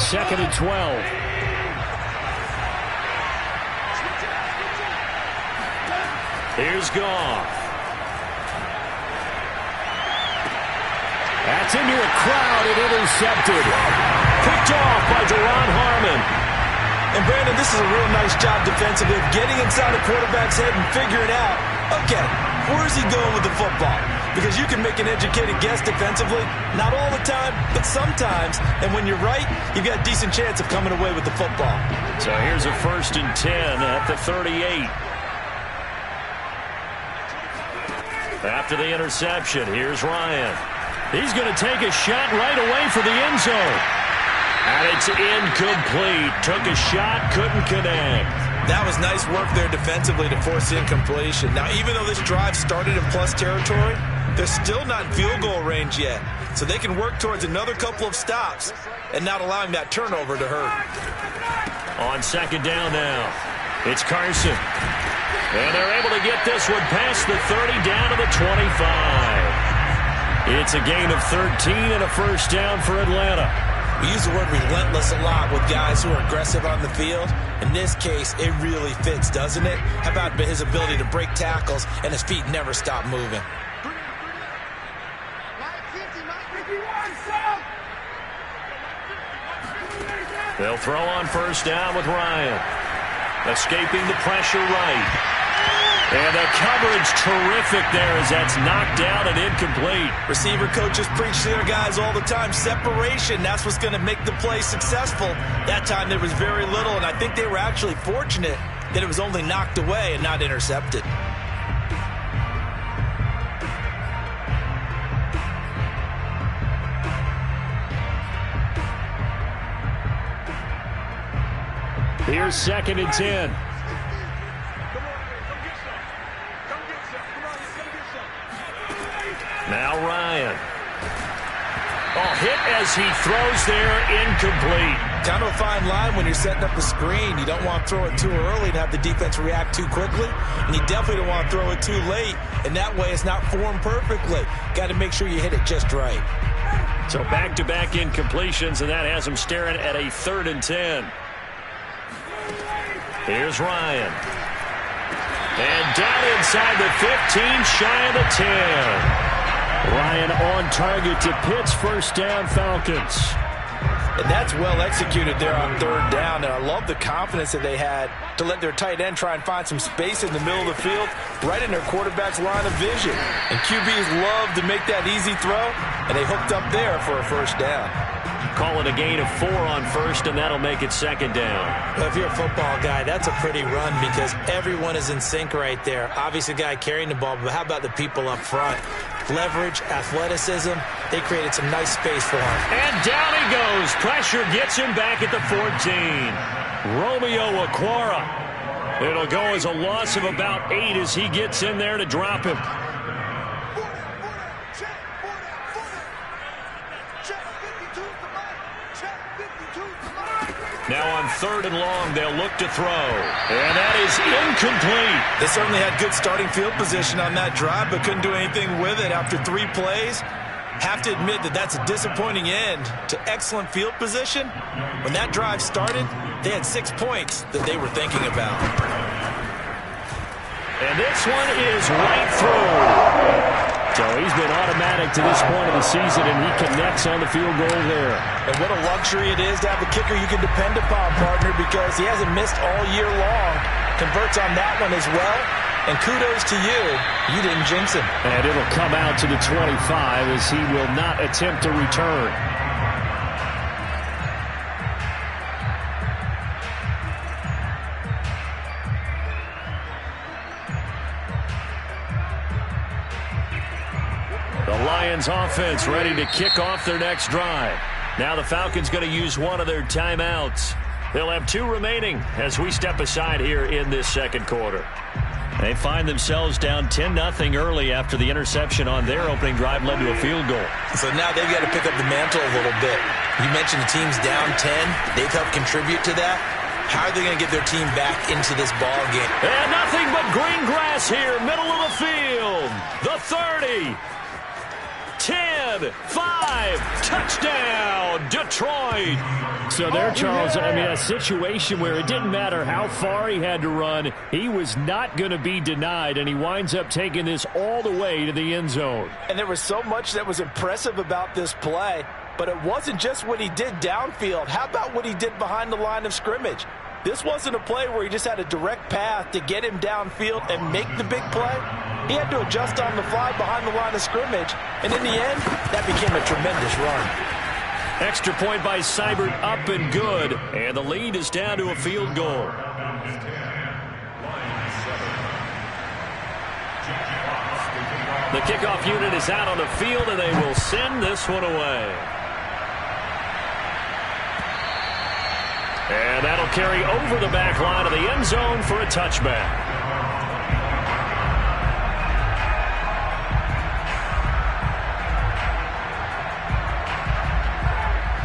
2nd and 12. Here's Goff. That's into a crowd and intercepted. Picked off by Duron Harmon. And Brandon, this is a real nice job defensively of getting inside a quarterback's head and figuring out, okay, where's he going with the football? Because you can make an educated guess defensively, not all the time, but sometimes. And when you're right, you've got a decent chance of coming away with the football. So here's a 1st and 10 at the 38. After the interception, here's Ryan. He's going to take a shot right away for the end zone. And it's incomplete. Took a shot, couldn't connect. That was nice work there defensively to force incompletion. Now, even though this drive started in plus territory, they're still not in field goal range yet. So they can work towards another couple of stops and not allowing that turnover to hurt. On 2nd down now, it's Carson. And they're able to get this one past the 30 down to the 25. It's a gain of 13 and a 1st down for Atlanta. We use the word relentless a lot with guys who are aggressive on the field. In this case, it really fits, doesn't it? How about his ability to break tackles and his feet never stop moving? They'll throw on 1st down with Ryan. Escaping the pressure right. And the coverage terrific there as that's knocked down and incomplete. Receiver coaches preach to their guys all the time. Separation, that's what's going to make the play successful. That time there was very little, and I think they were actually fortunate that it was only knocked away and not intercepted. Here's 2nd and 10. Now Ryan. Oh, hit as he throws there, incomplete. Kind of a fine line when you're setting up a screen. You don't want to throw it too early and have the defense react too quickly. And you definitely don't want to throw it too late. And that way it's not formed perfectly. Got to make sure you hit it just right. So back-to-back incompletions, and that has him staring at a 3rd and 10. Here's Ryan. And down inside the 15, shy of the 10. Ryan on target to Pitts, 1st down Falcons. And that's well executed there on 3rd down. And I love the confidence that they had to let their tight end try and find some space in the middle of the field, right in their quarterback's line of vision. And QBs love to make that easy throw, and they hooked up there for a 1st down. Call it a gain of 4 on 1st, and that'll make it 2nd down. Well, if you're a football guy, that's a pretty run because everyone is in sync right there. Obviously, the guy carrying the ball, but how about the people up front? Leverage, athleticism, they created some nice space for him. And down he goes. Pressure gets him back at the 14. Romeo Okwara. It'll go as a loss of about 8 as he gets in there to drop him. Now on 3rd and long, they'll look to throw. And that is incomplete. They certainly had good starting field position on that drive, but couldn't do anything with it after 3 plays. Have to admit that that's a disappointing end to excellent field position. When that drive started, they had 6 points that they were thinking about. And this one is right through. So he's been automatic to this point of the season, and he connects on the field goal there. And what a luxury it is to have a kicker you can depend upon, partner, because he hasn't missed all year long. Converts on that one as well. And kudos to you. You didn't jinx him. And it'll come out to the 25 as he will not attempt to return. The Lions offense ready to kick off their next drive. Now the Falcons going to use one of their timeouts. They'll have 2 remaining as we step aside here in this 2nd quarter. They find themselves down 10-0 early after the interception on their opening drive led to a field goal. So now they've got to pick up the mantle a little bit. You mentioned the team's down 10. They've helped contribute to that. How are they going to get their team back into this ball game? And nothing but green grass here, middle of the field. The 30. 10. 10, 5, touchdown, Detroit. So there, Charles, I mean, a situation where it didn't matter how far he had to run, he was not going to be denied, and he winds up taking this all the way to the end zone. And there was so much that was impressive about this play, but it wasn't just what he did downfield. How about what he did behind the line of scrimmage? This wasn't a play where he just had a direct path to get him downfield and make the big play. He had to adjust on the fly behind the line of scrimmage, and in the end, that became a tremendous run. Extra point by Seibert, up and good, and the lead is down to a field goal. The kickoff unit is out on the field, and they will send this one away. And that'll carry over the back line of the end zone for a touchback.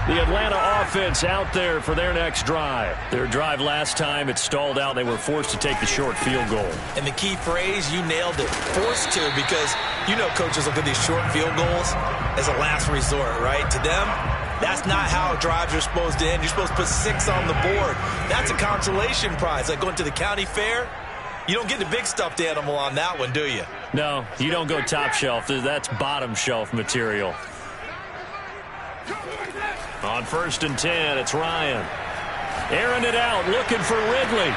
The Atlanta offense out there for their next drive. Their drive last time, it stalled out. They were forced to take the short field goal. And the key phrase, you nailed it, forced to, because you know coaches look at these short field goals as a last resort, right? To them, that's not how drives are supposed to end. You're supposed to put 6 on the board. That's a consolation prize. Like going to the county fair, you don't get the big stuffed animal on that one, do you? No, you don't go top shelf. That's bottom shelf material. On 1st and 10, it's Ryan. Airing it out, looking for Ridley.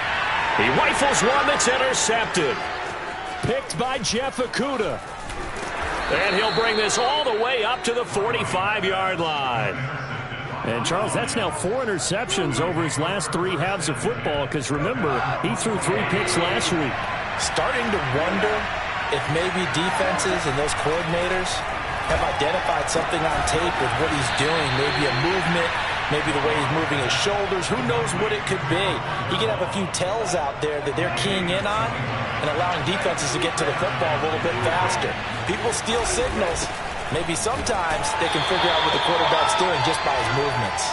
He rifles one that's intercepted. Picked by Jeff Okudah. And he'll bring this all the way up to the 45-yard line. And, Charles, that's now 4 interceptions over his last 3 halves of football, because, remember, he threw 3 picks last week. Starting to wonder if maybe defenses and those coordinators have identified something on tape with what he's doing. Maybe a movement, maybe the way he's moving his shoulders. Who knows what it could be? He could have a few tells out there that they're keying in on and allowing defenses to get to the football a little bit faster. People steal signals. Maybe sometimes they can figure out what the quarterback's doing just by his movements.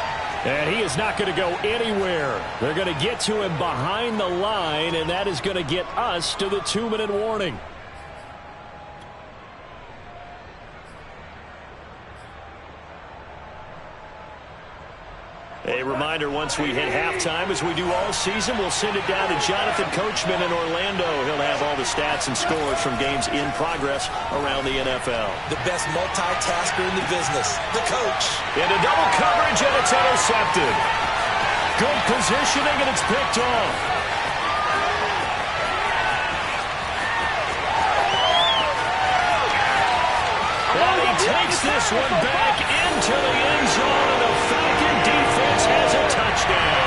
And he is not going to go anywhere. They're going to get to him behind the line, and that is going to get us to the 2-minute warning. A reminder, once we hit halftime, as we do all season, we'll send it down to Jonathan Coachman in Orlando. He'll have all the stats and scores from games in progress around the NFL. The best multitasker in the business, the coach. Into double coverage, and it's intercepted. Good positioning, and it's picked off. And he takes this one back into the end zone, and the Falcon defense has a touchdown.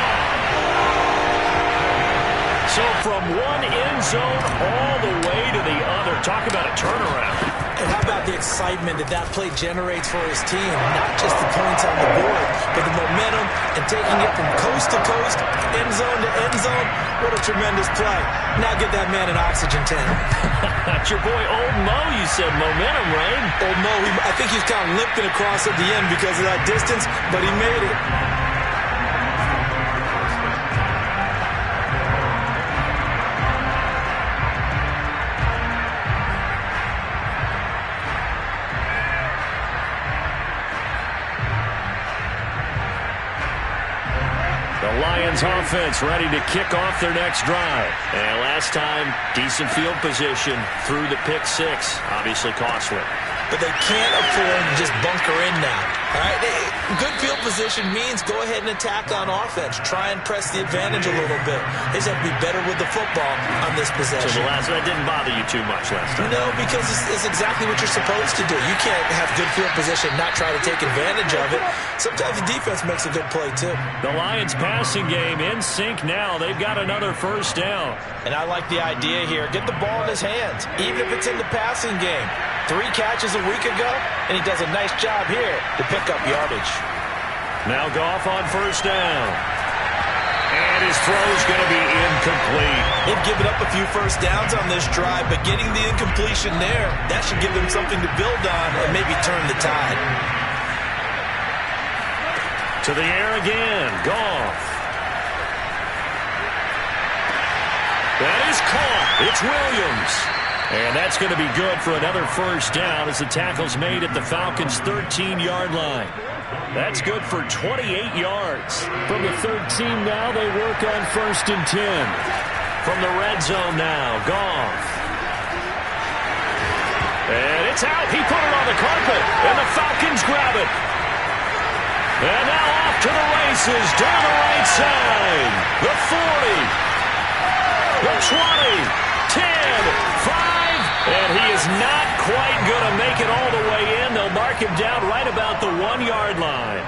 So from one end zone all the way to the other. Talk about a turnaround. And how about the excitement that that play generates for his team? Not just the points on the board, but the momentum and taking it from coast to coast, end zone to end zone. What a tremendous play. Now get that man an oxygen tank. That's your boy Old Mo. You said momentum, right? Old Mo, I think he's kind of limping across at the end because of that distance, but he made it. Lions offense ready to kick off their next drive. And last time, decent field position through the pick 6. Obviously costly. But they can't afford to just bunker in now. All right? Good field position means go ahead and attack on offense. Try and press the advantage a little bit. They just have to be better with the football on this possession. So that didn't bother you too much last time? No, because it's exactly what you're supposed to do. You can't have good field position, not try to take advantage of it. Sometimes the defense makes a good play, too. The Lions passing game in sync now. They've got another first down. And I like the idea here. Get the ball in his hands, even if it's in the passing game. 3 catches a week ago, and he does a nice job here to pick up yardage. Now Goff on first down. And his throw's going to be incomplete. They've given up a few first downs on this drive, but getting the incompletion there, that should give them something to build on and maybe turn the tide. To the air again, Goff. That is caught. It's Williams. And that's going to be good for another first down as the tackle's made at the Falcons' 13-yard line. That's good for 28 yards. From the 13 now, they work on 1st and 10. From the red zone now, Goff. And it's out. He put it on the carpet, and the Falcons grab it. And now off to the races down the right side. The 40, the 20, 10, 5, and he is not quite going to make it all the way in. They'll mark him down right about the 1-yard line.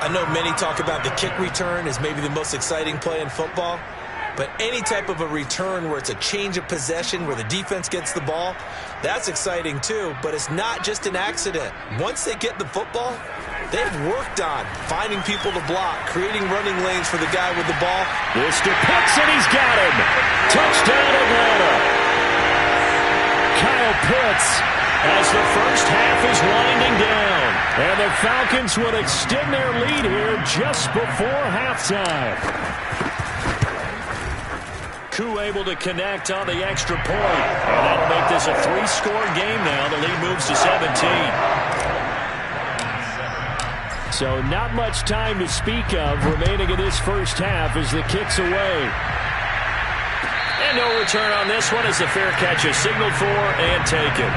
I know many talk about the kick return as maybe the most exciting play in football, but any type of a return where it's a change of possession, where the defense gets the ball, that's exciting too, but it's not just an accident. Once they get the football, they've worked on finding people to block, creating running lanes for the guy with the ball. This to Pitts, and he's got him. Touchdown, Atlanta. Kyle Pitts as the first half is winding down. And the Falcons will extend their lead here just before halftime. Koo able to connect on the extra point. And that'll make this a 3-score game now. The lead moves to 17. So not much time to speak of remaining in this first half as the kick's away. And no return on this one as the fair catch is signaled for and taken.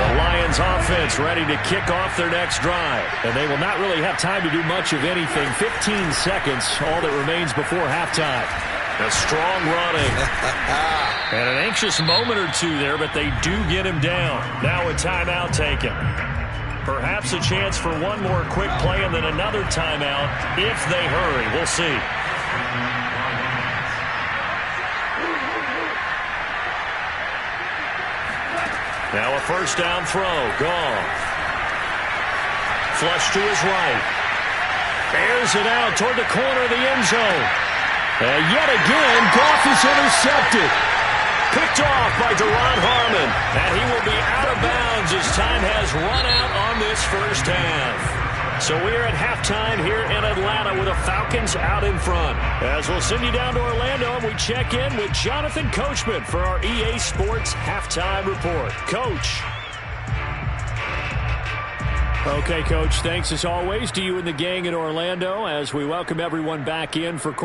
The Lions offense ready to kick off their next drive. And they will not really have time to do much of anything. 15 seconds, all that remains before halftime. A strong running. And an anxious moment or two there, but they do get him down. Now a timeout taken. Perhaps a chance for one more quick play and then another timeout if they hurry. We'll see. Now a first down throw. Goff. Flush to his right. Airs it out toward the corner of the end zone. And yet again, Goff is intercepted. Picked off by Deron Harmon. And he will be out of bounds as time has run out on this first half. So we're at halftime here in Atlanta with the Falcons out in front. As we'll send you down to Orlando, and we check in with Jonathan Coachman for our EA Sports Halftime Report. Coach. Okay, Coach, thanks as always to you and the gang in Orlando as we welcome everyone back in for